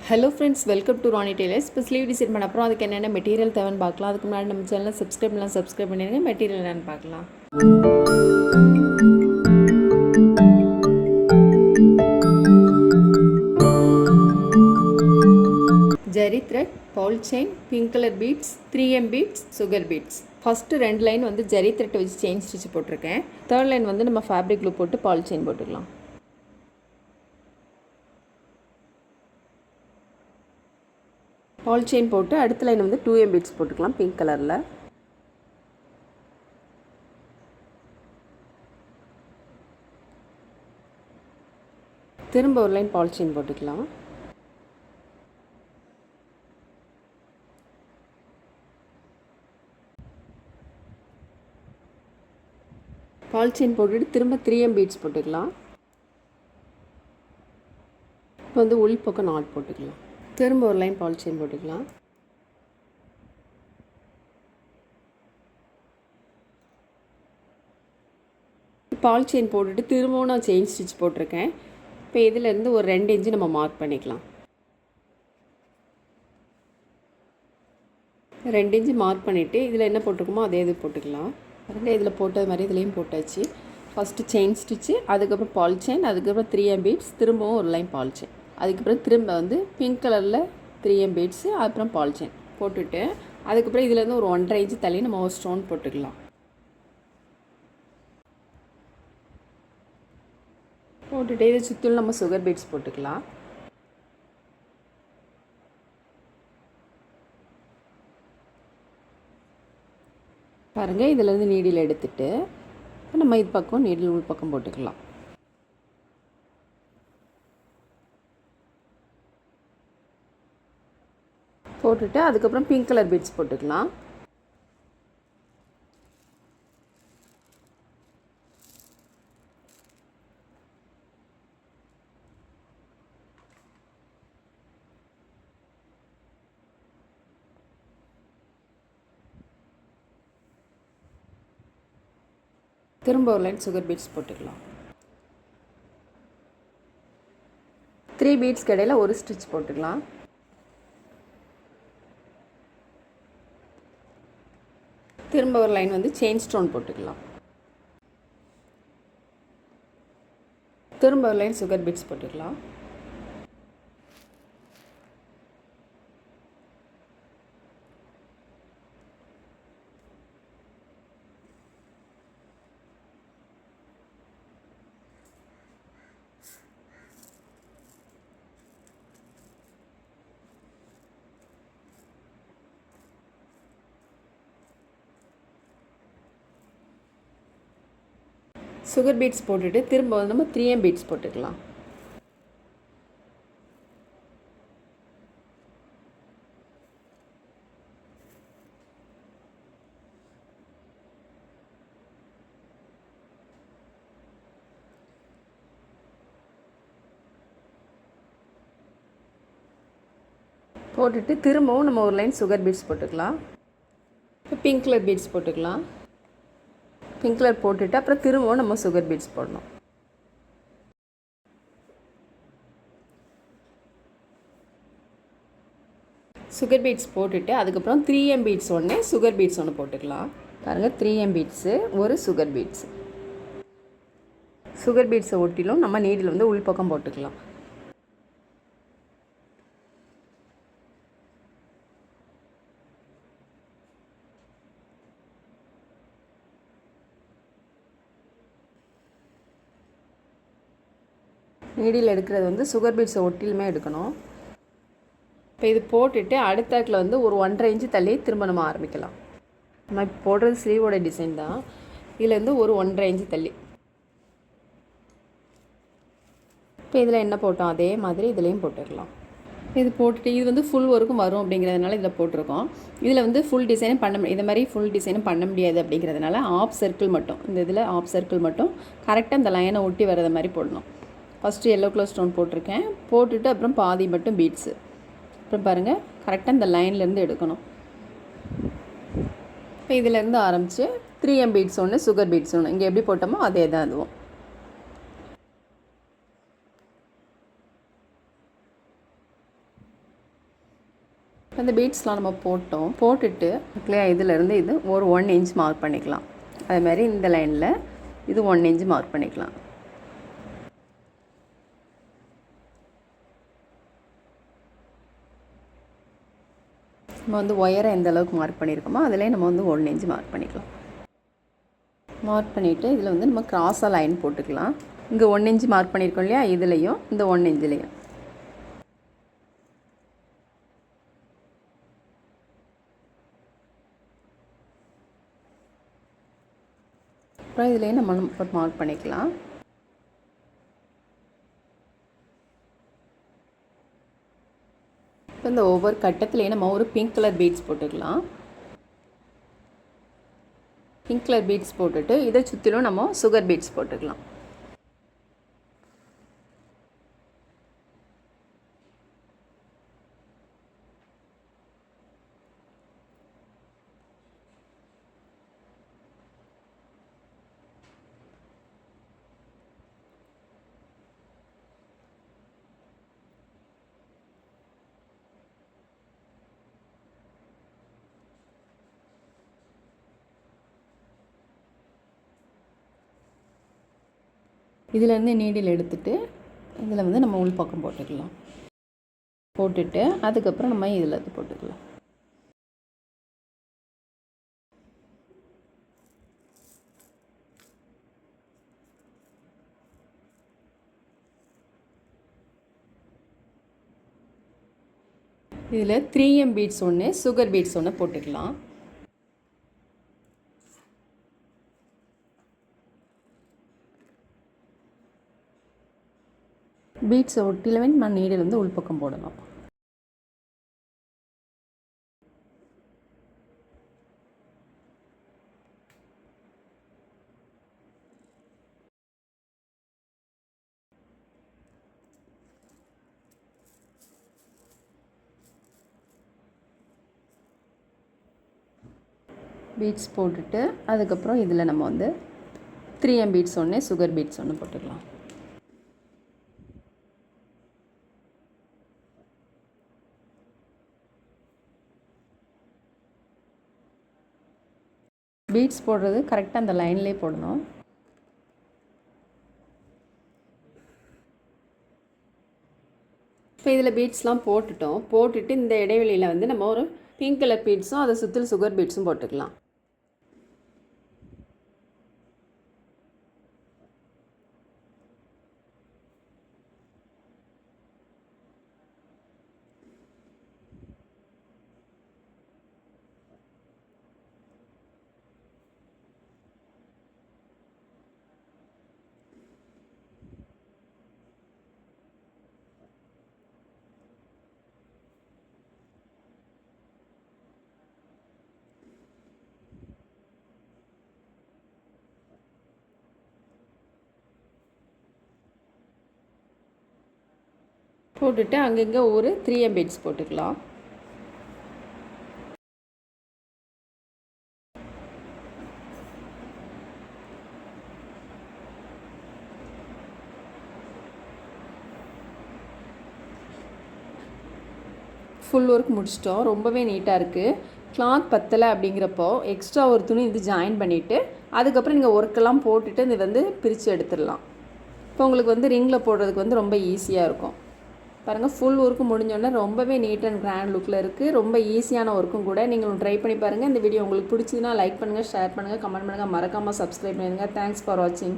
Hello friends, welcome to Rani tailors. இப்போ sleeve design பண்ண அப்புறம் அதுக்கு என்னென்ன மெட்டீரியல் தேவைன்னு பார்க்கலாம். அதுக்கு முன்னாடி நம்ம சேனலில் சப்ஸ்கிரைப் பண்ணிடுங்க. மெட்டீரியல் என்னென்னு பார்க்கலாம். Zari thread, ball chain, pink colour beads, 3M beads, sugar beads. First 2 line வந்து ஜரி த்ரெட்டை வச்சு செயின் ஸ்டிச் போட்டிருக்கேன். 3rd லைன் வந்து நம்ம ஃபேப்ரிக் க்ளூ போட்டு பால் செயின் போட்டுக்கலாம். பால் செயின் போட்டு அடுத்த லைன் வந்து 2M பீட்ஸ் போட்டுக்கலாம் பிங்க் கலரில். திரும்ப ஒரு லைன் பால் செயின் போட்டுக்கலாம். பால் செயின் போட்டுட்டு திரும்ப 3M பீட்ஸ் போட்டுக்கலாம். இப்போ வந்து உள் பக்கம் நாட் போட்டுக்கலாம். திரும்ப ஒரு லைன் பால் செயின் போட்டுக்கலாம். பால் செயின் போட்டுட்டு திரும்பவும் நான் செயின் ஸ்டிச் போட்டிருக்கேன். இப்போ இதிலேருந்து ஒரு 2 இன்ச்சு நம்ம மார்க் பண்ணிக்கலாம். 2 இன்ச்சு மார்க் பண்ணிவிட்டு இதில் என்ன போட்டிருக்கோமோ அதே இது போட்டுக்கலாம். இதில் போட்டது மாதிரி இதுலேயும் போட்டாச்சு. ஃபஸ்ட்டு செயின் ஸ்டிச்சு, அதுக்கப்புறம் பால் செயின், அதுக்கப்புறம் 3M பீட்ஸ், திரும்பவும் ஒரு லைன் பால் செயின், அதுக்கப்புறம் திரும்ப வந்து பிங்க் கலரில் 3M பீட்ஸு, அப்புறம் பால் செயின் போட்டுட்டு அதுக்கப்புறம் இதிலேருந்து ஒரு 1.5 இன்ச்சு தள்ளி நம்ம ஒரு ஸ்டோன் போட்டுக்கலாம். போட்டுட்டு இதை சுற்றிலும் நம்ம சுகர் பீட்ஸ் போட்டுக்கலாம். பாருங்கள், இதிலேருந்து நீடில் எடுத்துகிட்டு நம்ம இது பக்கம் நீடில் உள் பக்கம் போட்டுக்கலாம். போட்டுட்டு அதுக்கப்புறம் பிங்க் கலர் பீட்ஸ் போட்டுக்கலாம். திரும்ப ஒரு லைன் சுகர் பீட்ஸ் போட்டுக்கலாம். 3 பீட்ஸ்க்கு இடையில் ஒரு ஸ்டிச் போட்டுக்கலாம். திரும்ப ஒரு லைன் வந்து செயின் ஸ்டோன் போட்டுக்கலாம். திரும்ப ஒரு லைன் சுகர் பீட்ஸ் போட்டுக்கலாம். சுகர் பீட்ஸ் போட்டுட்டு திரும்ப வந்து நம்ம 3M பீட்ஸ் போட்டுக்கலாம். போட்டுட்டு திரும்பவும் நம்ம ஒரு லைன் சுகர் பீட்ஸ் போட்டுக்கலாம். இப்போ பிங்க் கலர் பீட்ஸ் போட்டுக்கலாம். பிங்க் கலர் போட்டுட்டு அப்புறம் திரும்பவும் நம்ம சுகர் பீட்ஸ் போடணும். சுகர் பீட்ஸ் போட்டுட்டு அதுக்கப்புறம் 3M பீட்ஸ் ஒன்று, சுகர் பீட்ஸ் ஒன்று போட்டுக்கலாம். பாருங்கள், 3M பீட்ஸு, ஒரு சுகர் பீட்ஸு. சுகர் பீட்ஸை ஒட்டிலும் நம்ம நீடில் வந்து உள் பக்கம் போட்டுக்கலாம். நீடில் எடுக்கிறது வந்து சுகர் பீட்ஸை ஒட்டிலுமே எடுக்கணும். இப்போ இது போட்டுட்டு அடுத்தாக்கில் வந்து ஒரு 1.5 இன்ச்சு தள்ளி திரும்ப நம்ம ஆரம்பிக்கலாம். நம்ம இப்போ போடுறது ஸ்லீவோட டிசைன் தான். இதுலேருந்து ஒரு 1.5 இன்ச்சு தள்ளி இப்போ இதில் என்ன போட்டோம் அதே மாதிரி இதுலேயும் போட்டுக்கலாம். இது போட்டுட்டு இது வந்து ஃபுல் ஒர்க்கும் வரும் அப்படிங்கிறதுனால இதில் போட்டிருக்கோம். இதில் வந்து ஃபுல் டிசைனும் பண்ண முடியும், இந்த மாதிரி ஃபுல் டிசைனும் பண்ண முடியாது அப்படிங்கிறதுனால ஆஃப் சர்க்கிள் மட்டும், இந்த இதில் ஆஃப் சர்க்கிள் மட்டும் கரெக்டாக இந்த லைனை ஒட்டி வர்றது மாதிரி போடணும். ஃபஸ்ட்டு எல்லோ கலர் ஸ்டோன் போட்டிருக்கேன். போட்டுட்டு அப்புறம் பாதி மட்டும் பீட்ஸு. அப்புறம் பாருங்கள், கரெக்டாக இந்த லைன்லேருந்து எடுக்கணும். இப்போ இதிலேருந்து ஆரம்பித்து 3M பீட்ஸ் ஒன்று, சுகர் பீட்ஸ் ஒன்று, இங்கே எப்படி போட்டோமோ அதே தான் அதுவும். இந்த பீட்ஸ்லாம் நம்ம போட்டுட்டு இல்லையா, இதிலேருந்து இது ஒரு 1 இன்ச் மார்க் பண்ணிக்கலாம். அதேமாதிரி இந்த லைனில் இது 1 இன்ச் மார்க் பண்ணிக்கலாம். நம்ம வந்து ஒயரை எந்த அளவுக்கு மார்க் பண்ணியிருக்கோமோ அதிலே நம்ம வந்து 1 இன்ச் மார்க் பண்ணிக்கலாம். மார்க் பண்ணிவிட்டு இதில் வந்து நம்ம கிராஸாக லைன் போட்டுக்கலாம். இங்கே 1 இன்ச் மார்க் பண்ணியிருக்கோம் இல்லையா, இதுலேயும் இந்த 1 இன்ச்லேயும். அப்புறம் இதுலேயும் நம்ம மார்க் பண்ணிக்கலாம். இப்போ இந்த ஒவ்வொரு கட்டத்துலேயும் நம்ம ஒரு பிங்க் கலர் பீட்ஸ் போட்டுக்கலாம். பிங்க் கலர் பீட்ஸ் போட்டுட்டு இதை சுற்றிலும் நம்ம சுகர் பீட்ஸ் போட்டுக்கலாம். இதிலேருந்து நீடில் எடுத்துகிட்டு இதில் வந்து நம்ம உள் பக்கம் போட்டுக்கலாம். போட்டுட்டு அதுக்கப்புறம் நம்ம இதில் இது போட்டுக்கலாம். இதில் 3M பீட்ஸ் ஒன்று, சுகர் பீட்ஸ் ஒன்று போட்டுக்கலாம். பீட்ஸை ஒட்டிலவே நம்ம நீடில் வந்து உள்பக்கம் போடணும். பீட்ஸ் போட்டுட்டு அதுக்கப்புறம் இதில் நம்ம வந்து 3M பீட்ஸ் ஒன்று, சுகர் பீட்ஸ் ஒன்று போட்டுக்கலாம். பீட்ஸ் போடுறது கரெக்டாக அந்த லைன்லேயே போடணும். இப்போ இதில் பீட்ஸ்லாம் போட்டுட்டு இந்த இடைவெளியில் வந்து நம்ம ஒரு பிங்க் கலர் பீட்ஸும் அதை சுற்றில் சுகர் பீட்ஸும் போட்டுக்கலாம். போட்டுட்டு அங்கங்கே ஒரு 3M பீட்ஸ் போட்டுக்கலாம். ஃபுல் ஒர்க் முடிச்சிட்டோம். ரொம்பவே நீட்டாக இருக்குது. கிளாத் பத்தலை அப்படிங்கிறப்போ எக்ஸ்ட்ரா ஒரு துணி இது ஜாயின் பண்ணிவிட்டு அதுக்கப்புறம் நீங்கள் ஒர்க்கெல்லாம் போட்டுட்டு இது வந்து பிரித்து எடுத்துடலாம். இப்போ உங்களுக்கு வந்து ரிங்கில் போடுறதுக்கு வந்து ரொம்ப ஈஸியாக இருக்கும். பாருங்கள், ஃபுல் ஒர்க்கு முடிஞ்சோடனே ரொம்பவே நீட் அண்ட் கிராண்ட் லுக்கில் இருக்குது. ரொம்ப ஈஸியான ஒர்க்கும் கூட. நீங்களும் ட்ரை பண்ணி பாருங்கள். இந்த வீடியோ உங்களுக்கு பிடிச்சதுன்னா லைக் பண்ணுங்கள், ஷேர் பண்ணுங்கள், கமெண்ட் பண்ணுங்கள், மறக்காமல் சப்ஸ்கிரைப் பண்ணுங்கள். தேங்க்ஸ் ஃபார் வாட்சிங்.